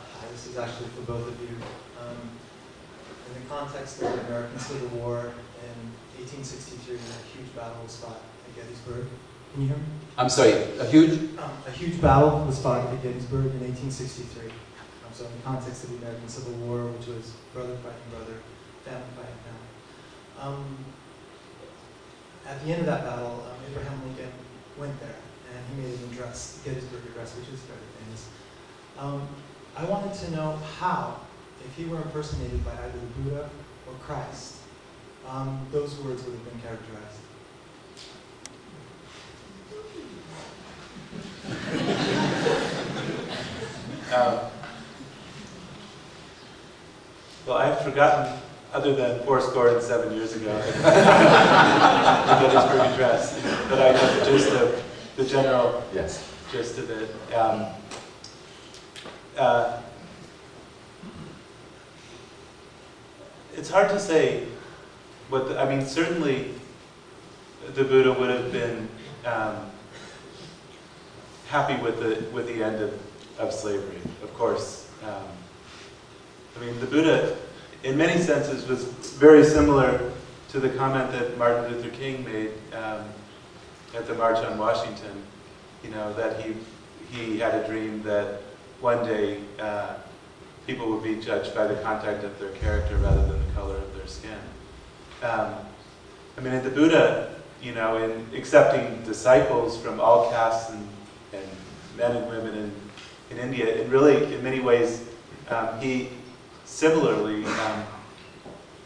Hi, this is actually for both of you. In the context of the American Civil War in 1863, a huge battle was fought at Gettysburg. Can you hear me? I'm sorry, a huge? A huge battle was fought at Gettysburg in 1863. So in the context of the American Civil War, which was brother fighting brother, family fighting family. At the end of that battle, Abraham Lincoln went there, and he made an address, the Gettysburg Address, which is very famous. I wanted to know how, if he were impersonated by either the Buddha or Christ, those words would have been characterized. Well, I've forgotten, other than 7 years ago, the Gettysburg Address, but I know the gist of the general gist of it. It's hard to say what I mean. Certainly, the Buddha would have been happy with the end of slavery. Of course, I mean the Buddha, in many senses, was very similar to the comment that Martin Luther King made at the March on Washington. You know, that he had a dream that one day people would be judged by the content of their character rather than the color of their skin. I mean, at the Buddha, you know, in accepting disciples from all castes and men and women in India, and really, in many ways, he similarly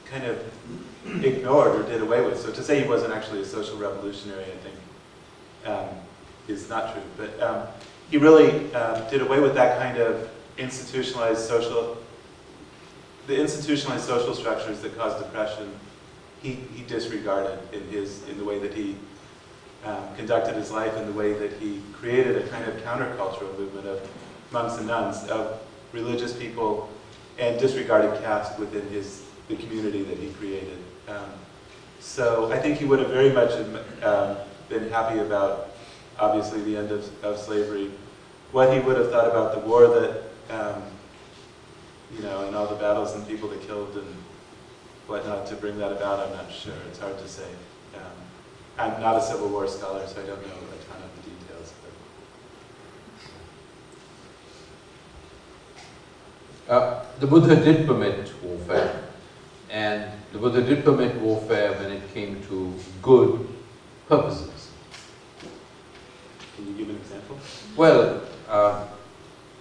kind of ignored or did away with. So to say he wasn't actually a social revolutionary, I think, is not true. But he really did away with that kind of institutionalized social structures that caused depression. He disregarded in the way that he conducted his life, in the way that he created a kind of countercultural movement of monks and nuns, of religious people, and disregarded caste within the community that he created. So I think he would have very much been happy about, obviously, the end of slavery. What he would have thought about the war that, you know, and all the battles and people that killed and whatnot to bring that about, I'm not sure. It's hard to say. I'm not a Civil War scholar, so I don't know a ton of the details. The Buddha did permit warfare, and the Buddha did permit warfare when it came to good purposes. Can you give an example? Well,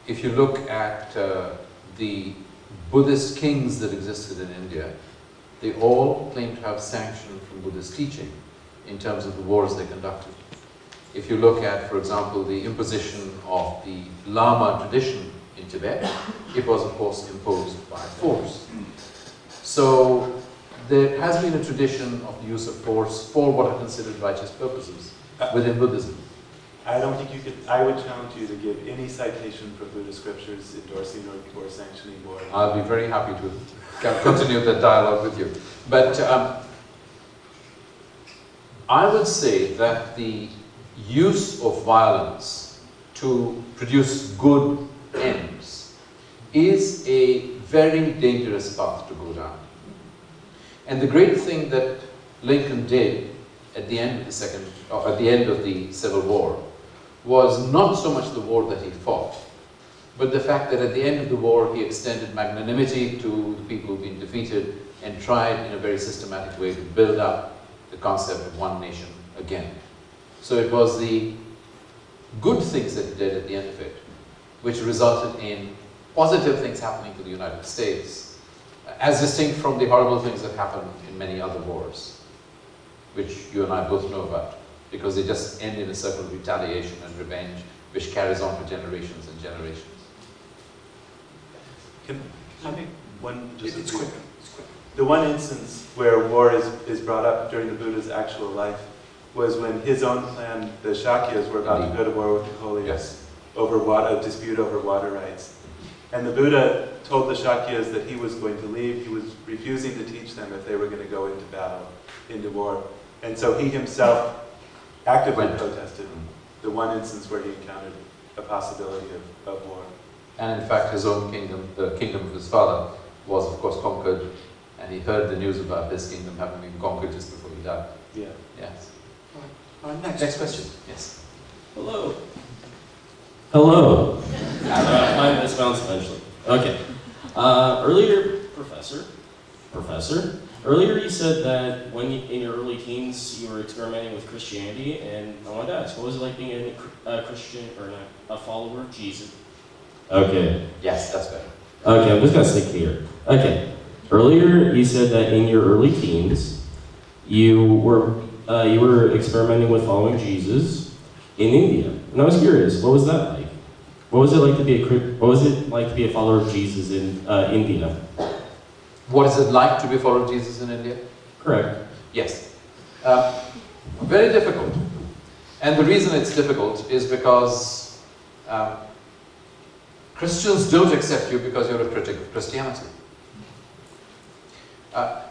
if you look at the Buddhist kings that existed in India, they all claim to have sanction from Buddhist teaching in terms of the wars they conducted. If you look at, for example, the imposition of the Lama tradition in Tibet, it was, of course, imposed by force. So there has been a tradition of the use of force for what are considered righteous purposes within Buddhism. I don't think you could. I would challenge you to give any citation from Buddhist scriptures endorsing or sanctioning war. I'll be very happy to continue that dialogue with you. But I would say that the use of violence to produce good ends is a very dangerous path to go down. And the great thing that Lincoln did at the end of the Civil War was not so much the war that he fought, but the fact that at the end of the war he extended magnanimity to the people who've been defeated and tried in a very systematic way to build up the concept of one nation again. So it was the good things that he did at the end of it which resulted in positive things happening to the United States, as distinct from the horrible things that happened in many other wars, which you and I both know about, because they just end in a circle of retaliation and revenge, which carries on for generations and generations. Can I make one? It's quick. The one instance where war is brought up during the Buddha's actual life was when his own clan, the Shakyas, were about to go to war with the Kolyas over a dispute over water rights. And the Buddha told the Shakyas that he was going to leave. He was refusing to teach them if they were going to go into battle, into war. And so he himself actively protested the one instance where he encountered a possibility of war. And in fact, his own kingdom, the kingdom of his father, was of course conquered, and he heard the news about his kingdom having been conquered just before he died. Yeah. Yes. Next question. Yes. Hello. Hello. Find this bounce eventually. Okay. Earlier, Professor, earlier you said that when in your early teens you were experimenting with Christianity, and I wanted to ask, what was it like being a Christian or a follower of Jesus? Okay. Yes, that's better. Okay, I'm just gonna stick here. Okay. Earlier you said that in your early teens you were experimenting with following Jesus in India, and I was curious, what was that like? What was it like to be a follower of Jesus in India? What is it like to be a follower of Jesus in India? Correct. Yes. Very difficult. And the reason it's difficult is because Christians don't accept you because you're a critic of Christianity.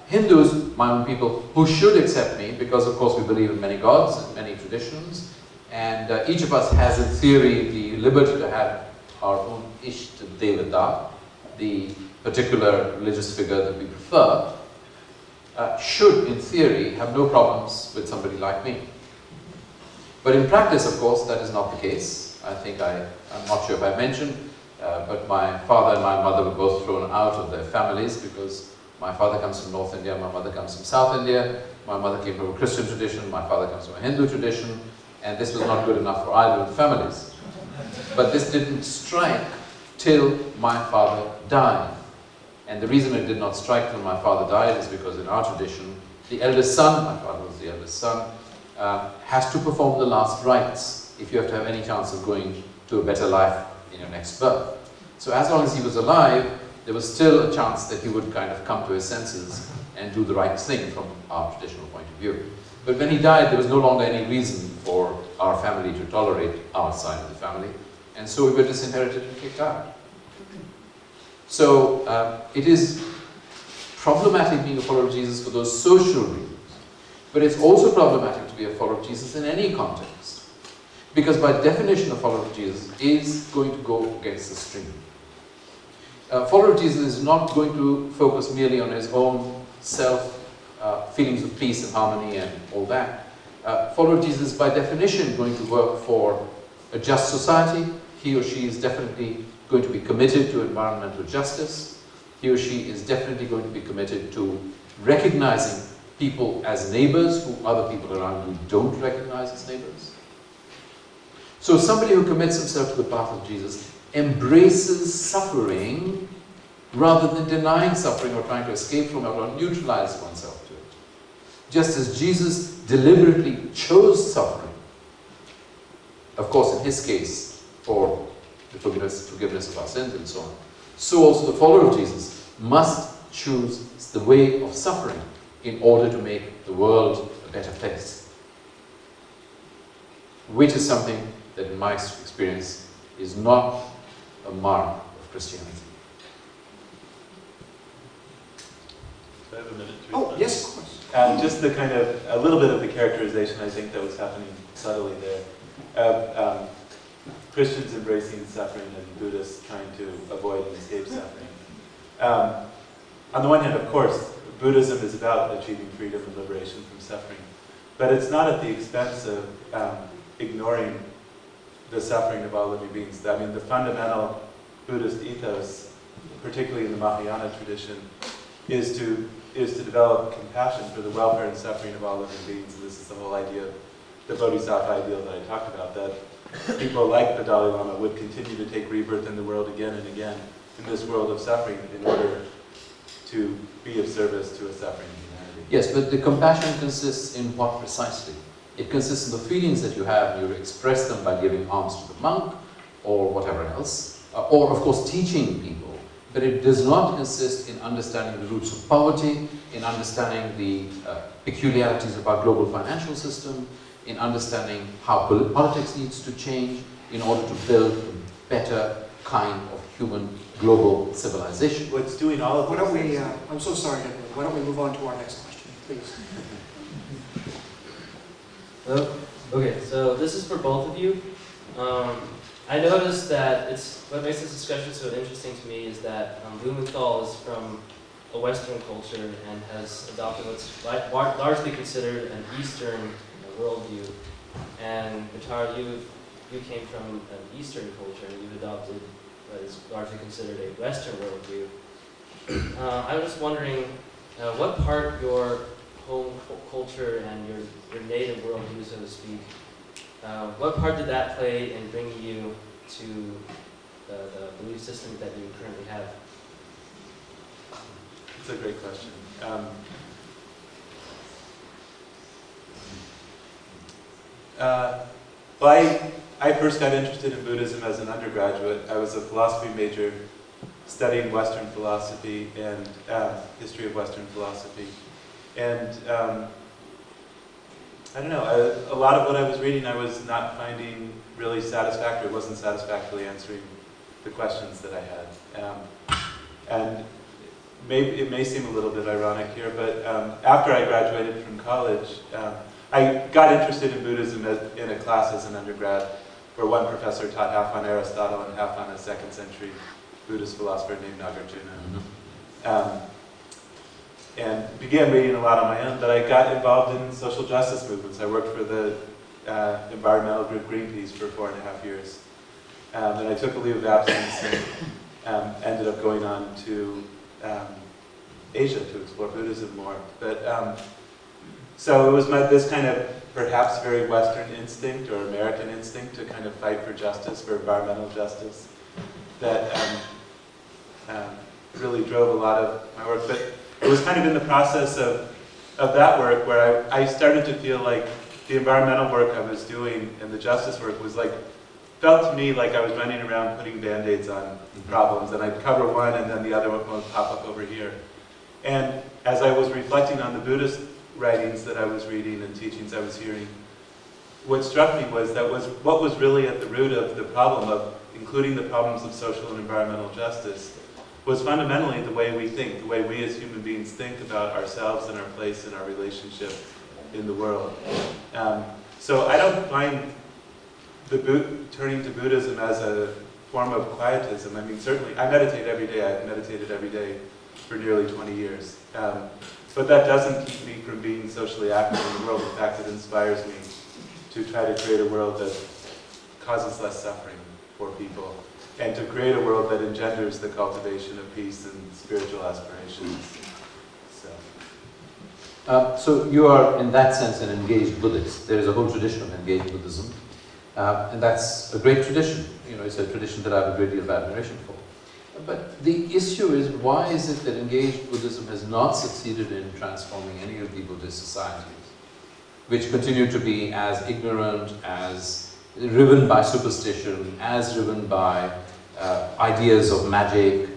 Hindus, my own people, who should accept me, because of course we believe in many gods and many traditions, and each of us has in theory the liberty to have our own Ishta Devata, the particular religious figure that we prefer, should in theory have no problems with somebody like me. But in practice, of course, that is not the case. I think I'm not sure if I mentioned, but my father and my mother were both thrown out of their families because my father comes from North India, my mother comes from South India. My mother came from a Christian tradition, my father comes from a Hindu tradition, and this was not good enough for either of the families. But this didn't strike till my father died. And the reason it did not strike till my father died is because in our tradition, the eldest son, my father was the eldest son, has to perform the last rites if you have to have any chance of going to a better life in your next birth. So as long as he was alive, there was still a chance that he would kind of come to his senses and do the right thing from our traditional point of view. But when he died, there was no longer any reason for our family to tolerate our side of the family, and so we were disinherited and kicked out. So it is problematic being a follower of Jesus for those social reasons, but it's also problematic to be a follower of Jesus in any context, because by definition a follower of Jesus is going to go against the stream. A follower of Jesus is not going to focus merely on his own self, feelings of peace and harmony and all that. Follower of Jesus is by definition going to work for a just society. He or she is definitely going to be committed to environmental justice. He or she is definitely going to be committed to recognizing people as neighbors who other people around you don't recognize as neighbors. So somebody who commits himself to the path of Jesus embraces suffering rather than denying suffering or trying to escape from it or neutralize oneself to it. Just as Jesus deliberately chose suffering, of course in his case for the forgiveness of our sins and so on, so also the follower of Jesus must choose the way of suffering in order to make the world a better place. Which is something that in my experience is not a mark of Christianity. Do I have a minute to Oh, respond? yes, of course. Just the kind of, a little bit of the characterization I think that was happening subtly there, of Christians embracing suffering and Buddhists trying to avoid and escape suffering. On the one hand, of course, Buddhism is about achieving freedom and liberation from suffering, but it's not at the expense of ignoring the suffering of all living beings. I mean, the fundamental Buddhist ethos, particularly in the Mahayana tradition, is to develop compassion for the welfare and suffering of all living beings. And this is the whole idea, the Bodhisattva ideal that I talked about, that people like the Dalai Lama would continue to take rebirth in the world again and again, in this world of suffering, in order to be of service to a suffering humanity. Yes, but the compassion consists in what precisely? It consists in the feelings that you have, and you express them by giving alms to the monk, or whatever else, or of course teaching people. But it does not consist in understanding the roots of poverty, in understanding the peculiarities of our global financial system, in understanding how politics needs to change in order to build a better kind of human global civilization. Well, it's doing all of Why those don't we, things. I'm so sorry, Edward. Why don't we move on to our next question, please? Okay, so this is for both of you. I noticed that what makes this discussion so interesting to me is that Blumenthal is from a Western culture and has adopted what's largely considered an Eastern worldview. And Guptara, you came from an Eastern culture and you've adopted what is largely considered a Western worldview. I was just wondering what part your home culture and your native worldview, so to speak, what part did that play in bringing you to the belief system that you currently have? It's a great question. Well, I first got interested in Buddhism as an undergraduate. I was a philosophy major studying Western philosophy and history of Western philosophy. And I don't know, a lot of what I was reading I was not finding really satisfactory. It wasn't satisfactorily answering the questions that I had. And it may seem a little bit ironic here, but after I graduated from college, I got interested in Buddhism in a class as an undergrad, where one professor taught half on Aristotle and half on a 2nd century Buddhist philosopher named Nagarjuna. And began reading a lot on my own, but I got involved in social justice movements. I worked for the environmental group Greenpeace for 4.5 years. And I took a leave of absence and ended up going on to Asia to explore Buddhism more. But so it was this kind of perhaps very Western instinct or American instinct to kind of fight for justice, for environmental justice, that really drove a lot of my work. But it was kind of in the process of that work where I started to feel like the environmental work I was doing and the justice work was felt to me like I was running around putting Band-Aids on problems, and I'd cover one and then the other one would pop up over here. And as I was reflecting on the Buddhist writings that I was reading and teachings I was hearing, what struck me was what was really at the root of the problem of including the problems of social and environmental justice was fundamentally the way we think, the way we as human beings think about ourselves and our place and our relationship in the world. So I don't find turning to Buddhism as a form of quietism. I mean, certainly, I meditate every day. I've meditated every day for nearly 20 years. But that doesn't keep me from being socially active in the world. In fact, it inspires me to try to create a world that causes less suffering for people, and to create a world that engenders the cultivation of peace and spiritual aspirations. So you are, in that sense, an engaged Buddhist. There is a whole tradition of engaged Buddhism, and that's a great tradition. You know, it's a tradition that I have a great deal of admiration for. But the issue is, why is it that engaged Buddhism has not succeeded in transforming any of the Buddhist societies, which continue to be as ignorant, as driven by superstition, as driven by ideas of magic,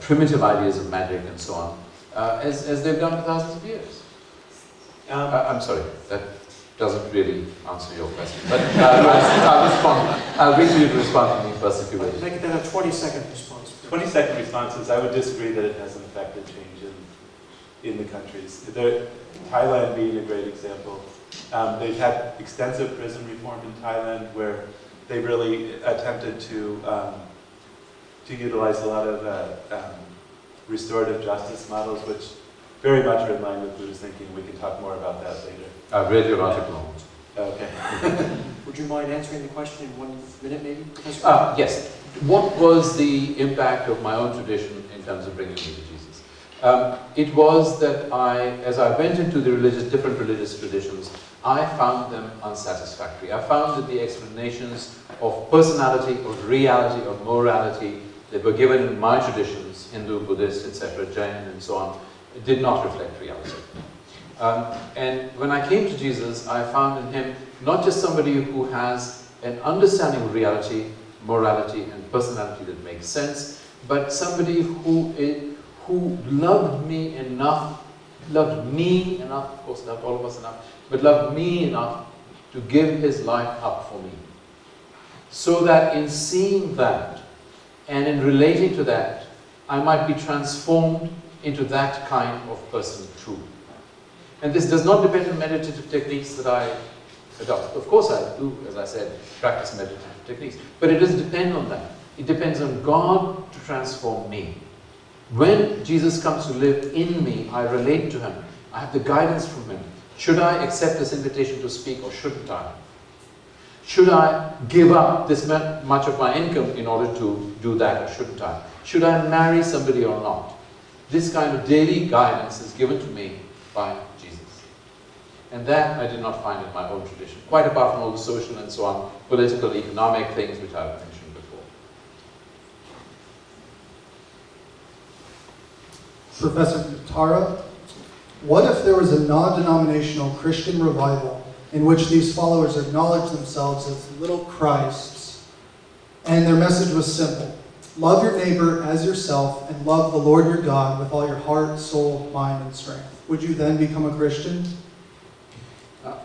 primitive ideas of magic and so on, as they've done for thousands of years? I'm sorry, that doesn't really answer your question, but I'll respond. I'll wait for you to respond to me first if you wish. Make it a 20-second response. 20-second responses, I would disagree that it hasn't affected change in the countries. Thailand being a great example. They've had extensive prison reform in Thailand where they really attempted to utilize a lot of restorative justice models, which very much are in line with Buddhist thinking. We can talk more about that later. I've read your article. Okay. Would you mind answering the question in 1 minute, maybe? Yes. What was the impact of my own tradition in terms of bringing me to Jesus? It was that as I went into the different religious traditions, I found them unsatisfactory. I found that the explanations of personality, of reality, of morality that were given in my traditions, Hindu, Buddhist, etc., Jain, and so on, did not reflect reality. And when I came to Jesus, I found in him not just somebody who has an understanding of reality, morality, and personality that makes sense, but somebody who loved me enough, of course not all of us enough, but loved me enough to give his life up for me. So that in seeing that, and in relating to that, I might be transformed into that kind of person too. And this does not depend on meditative techniques that I adopt. Of course I do, as I said, practice meditative techniques. But it doesn't depend on that. It depends on God to transform me. When Jesus comes to live in me, I relate to Him. I have the guidance from Him. Should I accept this invitation to speak or shouldn't I? Should I give up this much of my income in order to do that or shouldn't I? Should I marry somebody or not? This kind of daily guidance is given to me by Jesus. And that I did not find in my own tradition, quite apart from all the social and so on, political, economic things which I've mentioned before. Professor Guptara, what if there was a non-denominational Christian revival in which these followers acknowledged themselves as little Christs, and their message was simple: love your neighbor as yourself and love the Lord your God with all your heart, soul, mind, and strength? Would you then become a Christian?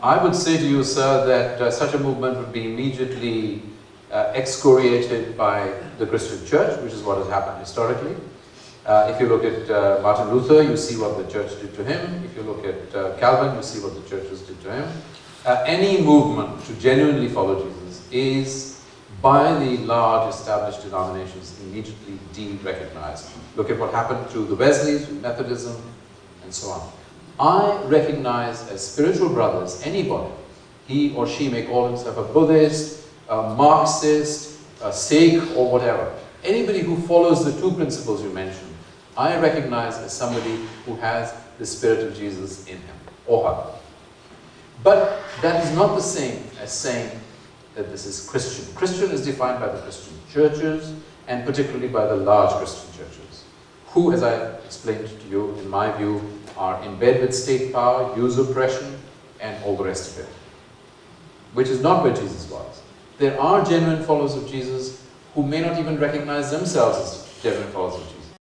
I would say to you, sir, that such a movement would be immediately excoriated by the Christian church, which is what has happened historically. If you look at Martin Luther, you see what the church did to him. If you look at Calvin, you see what the churches did to him. Any movement to genuinely follow Jesus is, by the large established denominations, immediately de-recognized. Look at what happened to the Wesleys, with Methodism, and so on. I recognize as spiritual brothers anybody, he or she may call himself a Buddhist, a Marxist, a Sikh, or whatever. Anybody who follows the two principles you mentioned, I recognize as somebody who has the Spirit of Jesus in him or her. But that is not the same as saying that this is Christian. Christian is defined by the Christian churches, and particularly by the large Christian churches, who, as I explained to you, in my view, are in bed with state power, use oppression, and all the rest of it, which is not where Jesus was. There are genuine followers of Jesus who may not even recognize themselves as genuine followers of Jesus.